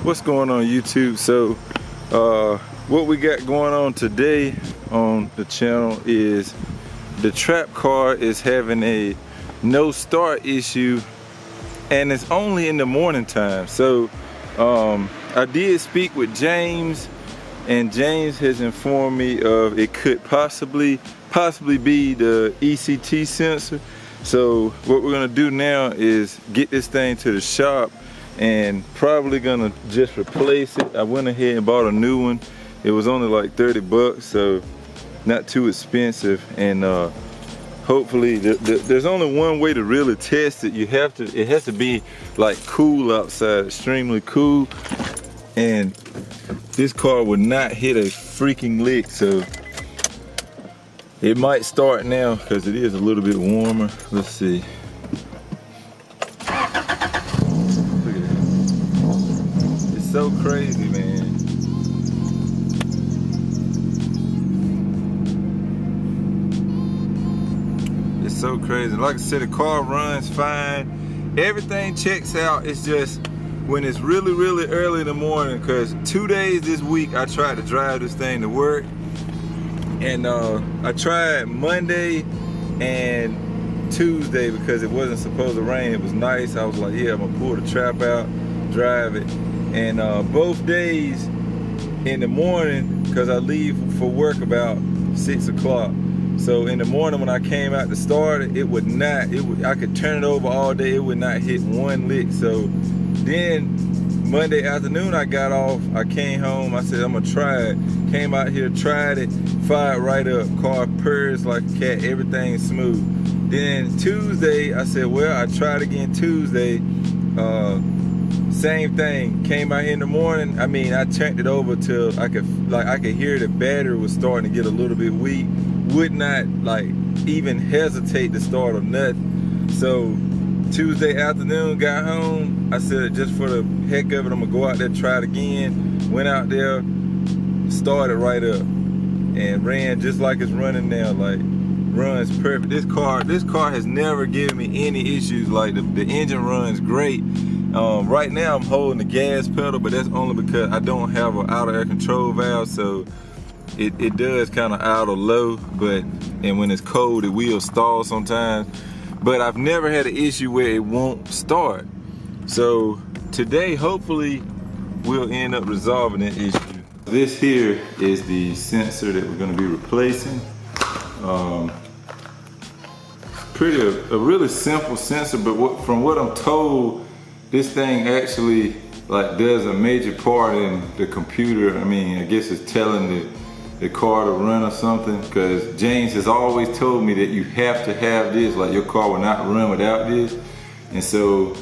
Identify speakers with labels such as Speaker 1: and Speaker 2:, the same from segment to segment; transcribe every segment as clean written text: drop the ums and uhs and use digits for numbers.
Speaker 1: What's going on YouTube? So what we got going on today on the channel is the TrapCar is having a no start issue, and it's only in the morning time. So I did speak with James, and James has informed me of it could possibly be the ECT sensor. So what we're gonna do now is get this thing to the shop and probably gonna just replace it. I went ahead and bought a new one. It was only like 30 bucks, so not too expensive. And hopefully there's only one way to really test it. It has to be like cool outside, extremely cool, and this car would not hit a freaking lick. So it might start now because it is a little bit warmer. Let's see. Look at that. It's so crazy, man. It's so crazy. Like I said, the car runs fine. Everything checks out. It's just when it's really, really early in the morning, because 2 days this week I tried to drive this thing to work. And I tried Monday and Tuesday because it wasn't supposed to rain. It was nice. I was like, yeah, I'm gonna pull the trap out, drive it. And both days in the morning, because I leave for work about 6 o'clock. So in the morning when I came out to start it, it would not, I could turn it over all day, it would not hit one lick. So then Monday afternoon I got off, I came home, I said I'm gonna try it. Came out here, tried it, fired right up, car purrs like a cat, everything smooth. Then Tuesday, I said, well, I tried again Tuesday, same thing. Came out here in the morning, I mean, I turned it over till I could hear the battery was starting to get a little bit weak. Would not like even hesitate to start or nothing. So Tuesday afternoon, got home, I said just for the heck of it, I'm gonna go out there, try it again. Went out there, started right up, and ran just like it's running now. Like, runs perfect. This car has never given me any issues. Like, the engine runs great. Right now I'm holding the gas pedal, but that's only because I don't have an outer air control valve, so it does kind of idle low, and when it's cold it will stall sometimes. But I've never had an issue where it won't start. So today hopefully we'll end up resolving that issue. This here is the sensor that we're going to be replacing. A really simple sensor, but from what I'm told, this thing actually like does a major part in the computer. I mean, I guess it's telling the car to run or something, because James has always told me that you have to have this, like your car will not run without this. And so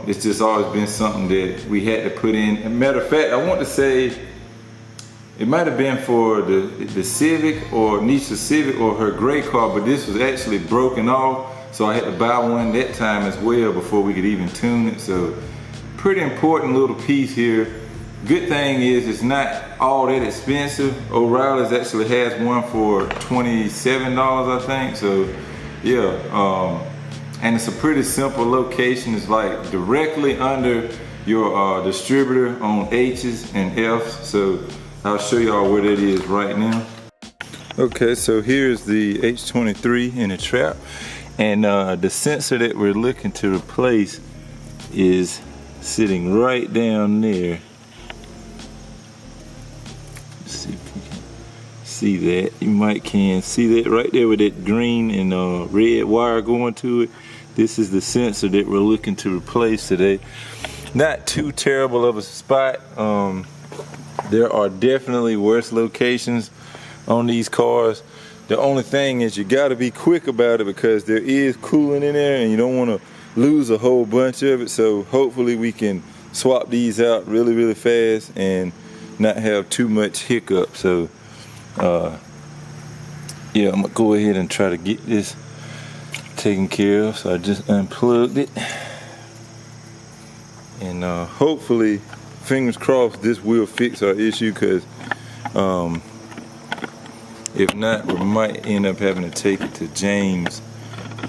Speaker 1: it's just always been something that we had to put in. As a matter of fact, I want to say it might have been for the Civic, or Nisha Civic, or her gray car, but this was actually broken off, so I had to buy one that time as well before we could even tune it. So pretty important little piece here. Good thing is it's not all that expensive. O'Reilly's actually has one for $27, I think. So yeah, and it's a pretty simple location. It's like directly under your distributor on H's and F's. So I'll show y'all where that is right now. Okay, so here's the H23 in the trap, and the sensor that we're looking to replace is sitting right down there. Let's see if we can see that. You can see that right there with that green and red wire going to it. This is the sensor that we're looking to replace today. Not too terrible of a spot. There are definitely worse locations on these cars. The only thing is you gotta be quick about it, because there is coolant in there and you don't wanna lose a whole bunch of it. So hopefully we can swap these out really, really fast and not have too much hiccup. So yeah, I'm gonna go ahead and try to get this taken care of. So I just unplugged it, and hopefully, fingers crossed, this will fix our issue, because if not, we might end up having to take it to James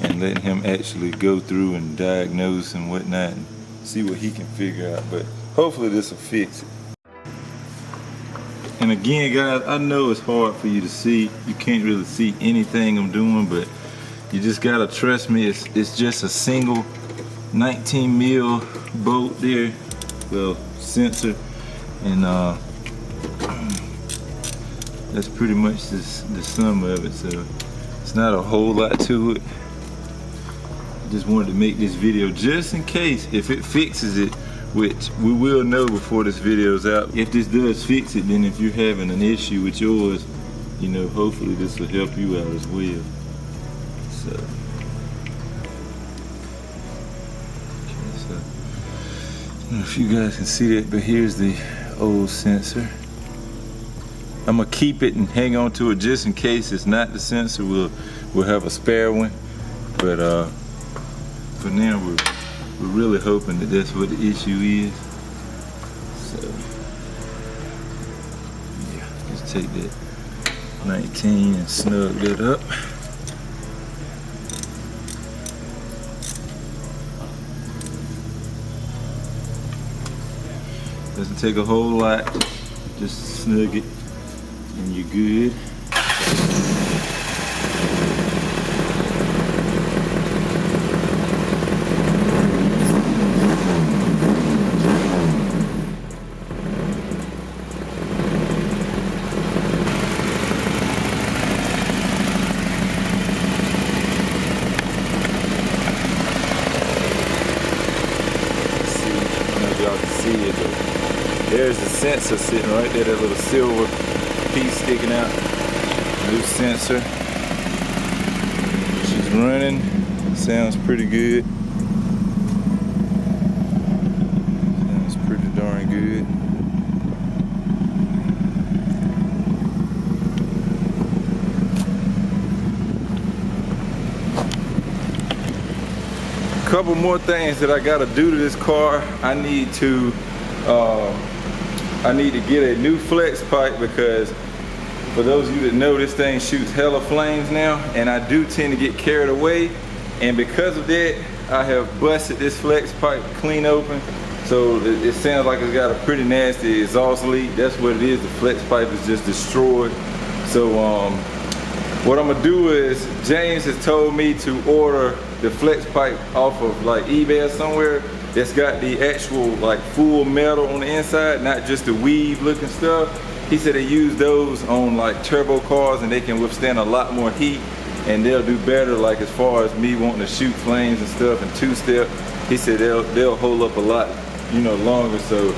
Speaker 1: and letting him actually go through and diagnose and whatnot and see what he can figure out. But hopefully this will fix it. And again, guys, I know it's hard for you to see. You can't really see anything I'm doing, but you just gotta trust me. It's just a single 19 mil bolt there, well, sensor, and that's pretty much the sum of it. So it's not a whole lot to it. I just wanted to make this video just in case if it fixes it, which we will know before this video's out. If this does fix it, then if you're having an issue with yours, you know, hopefully this will help you out as well. So, I don't know if you guys can see that, but here's the old sensor. I'm gonna keep it and hang on to it just in case it's not the sensor. We'll have a spare one, but for now we're really hoping that that's what the issue is. So yeah, let's take that 19 and snug that up. Doesn't take a whole lot, just snug it and you're good. There's the sensor sitting right there, that little silver piece sticking out. New sensor. She's running. Sounds pretty good. Sounds pretty darn good. Couple more things that I gotta do to this car. I need to get a new flex pipe, because for those of you that know, this thing shoots hella flames now, and I do tend to get carried away, and because of that I have busted this flex pipe clean open. So it sounds like it's got a pretty nasty exhaust leak. That's what it is. The flex pipe is just destroyed. So what I'm gonna do is, James has told me to order the flex pipe off of like eBay or somewhere that's got the actual like full metal on the inside, not just the weave looking stuff. He said they use those on like turbo cars and they can withstand a lot more heat, and they'll do better, like as far as me wanting to shoot flames and stuff and two-step. He said they'll hold up a lot, you know, longer. So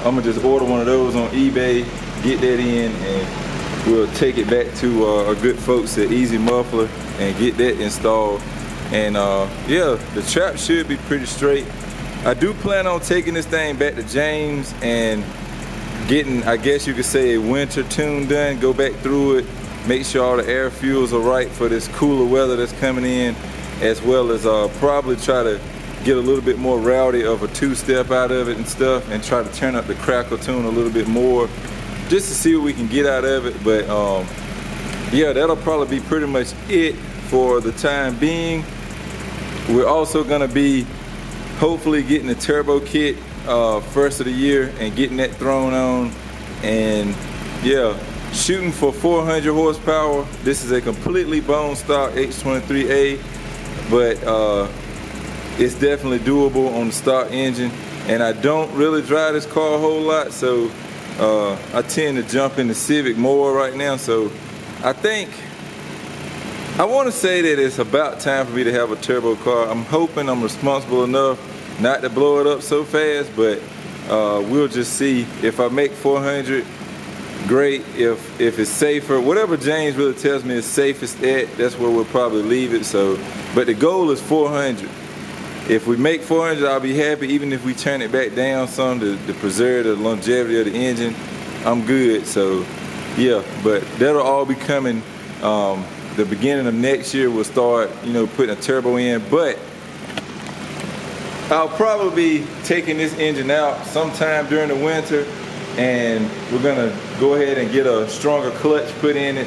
Speaker 1: I'm gonna just order one of those on eBay, get that in, and we'll take it back to our good folks at Easy Muffler and get that installed. And yeah, the trap should be pretty straight. I do plan on taking this thing back to James and getting, I guess you could say, a winter tune done, go back through it, make sure all the air fuels are right for this cooler weather that's coming in, as well as probably try to get a little bit more rowdy of a two-step out of it and stuff, and try to turn up the crackle tune a little bit more, just to see what we can get out of it. But yeah, that'll probably be pretty much it for the time being. We're also gonna be hopefully getting the turbo kit first of the year and getting that thrown on, and yeah, shooting for 400 horsepower. This is a completely bone stock H23A, but it's definitely doable on the stock engine. And I don't really drive this car a whole lot, so I tend to jump in the Civic more right now. So I think I want to say that it's about time for me to have a turbo car. I'm hoping I'm responsible enough not to blow it up so fast, but we'll just see. If I make 400, great. If it's safer, whatever James really tells me is safest at, that's where we'll probably leave it. So, but the goal is 400. If we make 400, I'll be happy. Even if we turn it back down some to preserve the longevity of the engine, I'm good. So yeah, but that'll all be coming The beginning of next year we'll start, putting a turbo in, but I'll probably be taking this engine out sometime during the winter, and we're gonna go ahead and get a stronger clutch put in it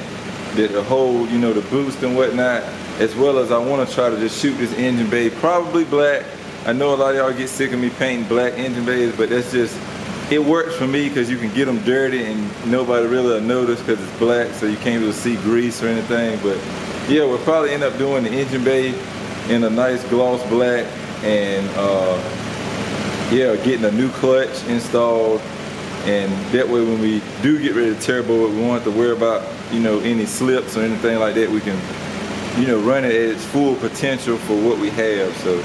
Speaker 1: that'll hold, the boost and whatnot, as well as I want to try to just shoot this engine bay probably black. I know a lot of y'all get sick of me painting black engine bays, but that's just, it works for me because you can get them dirty and nobody really will notice because it's black, so you can't really see grease or anything. But yeah, we'll probably end up doing the engine bay in a nice gloss black, and yeah, getting a new clutch installed, and that way when we do get ready to turbo it, we won't have to worry about any slips or anything like that. We can run it at its full potential for what we have. So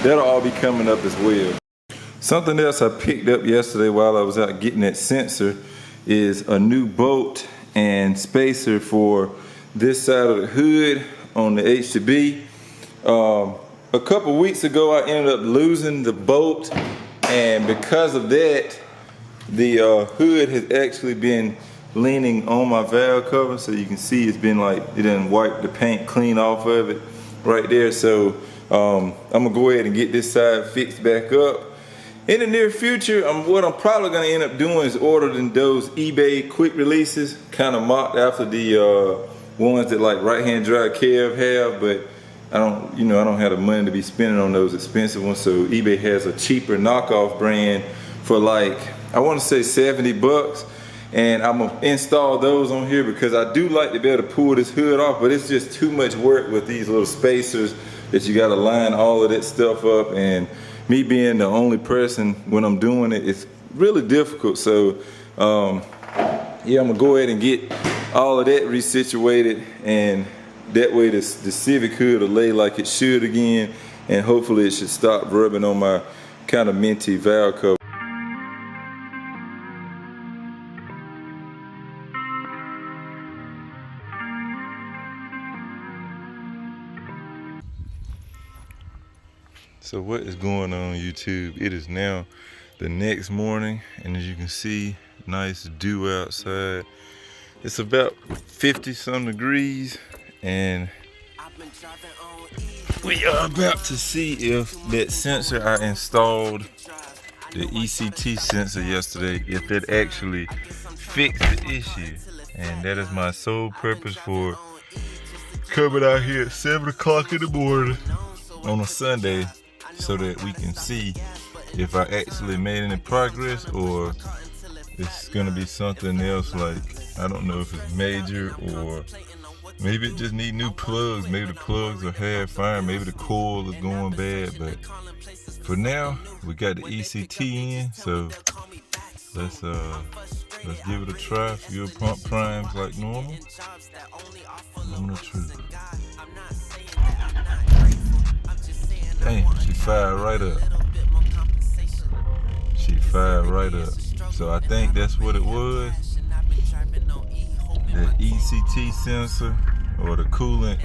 Speaker 1: that'll all be coming up as well. Something else I picked up yesterday while I was out getting that sensor is a new bolt and spacer for this side of the hood on the H2B. A couple weeks ago I ended up losing the bolt, and because of that the hood has actually been leaning on my valve cover, so you can see it's been like, it done wiped the paint clean off of it right there. So I'm gonna go ahead and get this side fixed back up. In the near future, what I'm probably gonna end up doing is ordering those eBay quick releases, kind of mocked after the ones that like right hand drive Kev have, but I don't, I don't have the money to be spending on those expensive ones. So eBay has a cheaper knockoff brand for like, I want to say 70 bucks. And I'm gonna install those on here because I do like to be able to pull this hood off, but it's just too much work with these little spacers that you gotta line all of that stuff up. And me being the only person when I'm doing it, it's really difficult. So yeah, I'm gonna go ahead and get all of that resituated, and that way the Civic hood will lay like it should again, and hopefully it should stop rubbing on my kind of minty valve cover. So what is going on YouTube? It is now the next morning, and as you can see, nice dew outside. It's about 50 some degrees, and we are about to see if that sensor I installed, the ECT sensor yesterday, if it actually fixed the issue. And that is my sole purpose for coming out here at 7 o'clock in the morning on a Sunday, so that we can see if I actually made any progress, or it's gonna be something else, like I don't know if it's major, or maybe it just need new plugs. Maybe the plugs are half fire, maybe the coil is going bad. But for now we got the ECT in, so let's give it a try. Fuel pump primes like normal. Normal truth. Dang, she fired right up. She fired right up. So I think that's what it was. The ECT sensor, or the coolant.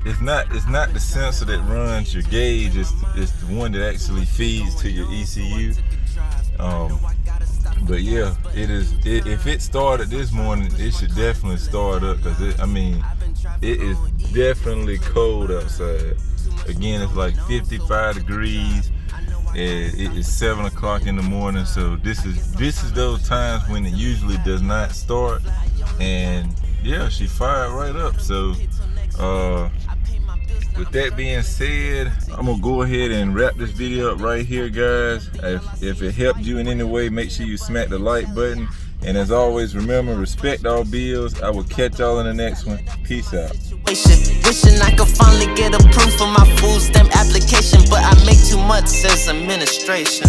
Speaker 1: It's not the sensor that runs your gauge. It's the one that actually feeds to your ECU. But yeah, it is. If it started this morning, it should definitely start up, because it is definitely cold outside. Again, it's like 55 degrees. It is 7 o'clock in the morning, so this is those times when it usually does not start. And yeah, she fired right up. So with that being said, I'm gonna go ahead and wrap this video up right here, guys. If it helped you in any way, make sure you smack the like button. And as always, remember, respect all bills. I will catch y'all in the next one. Peace out.
Speaker 2: Wishing I could finally get approved for my food stamp application, but I make too much as administration.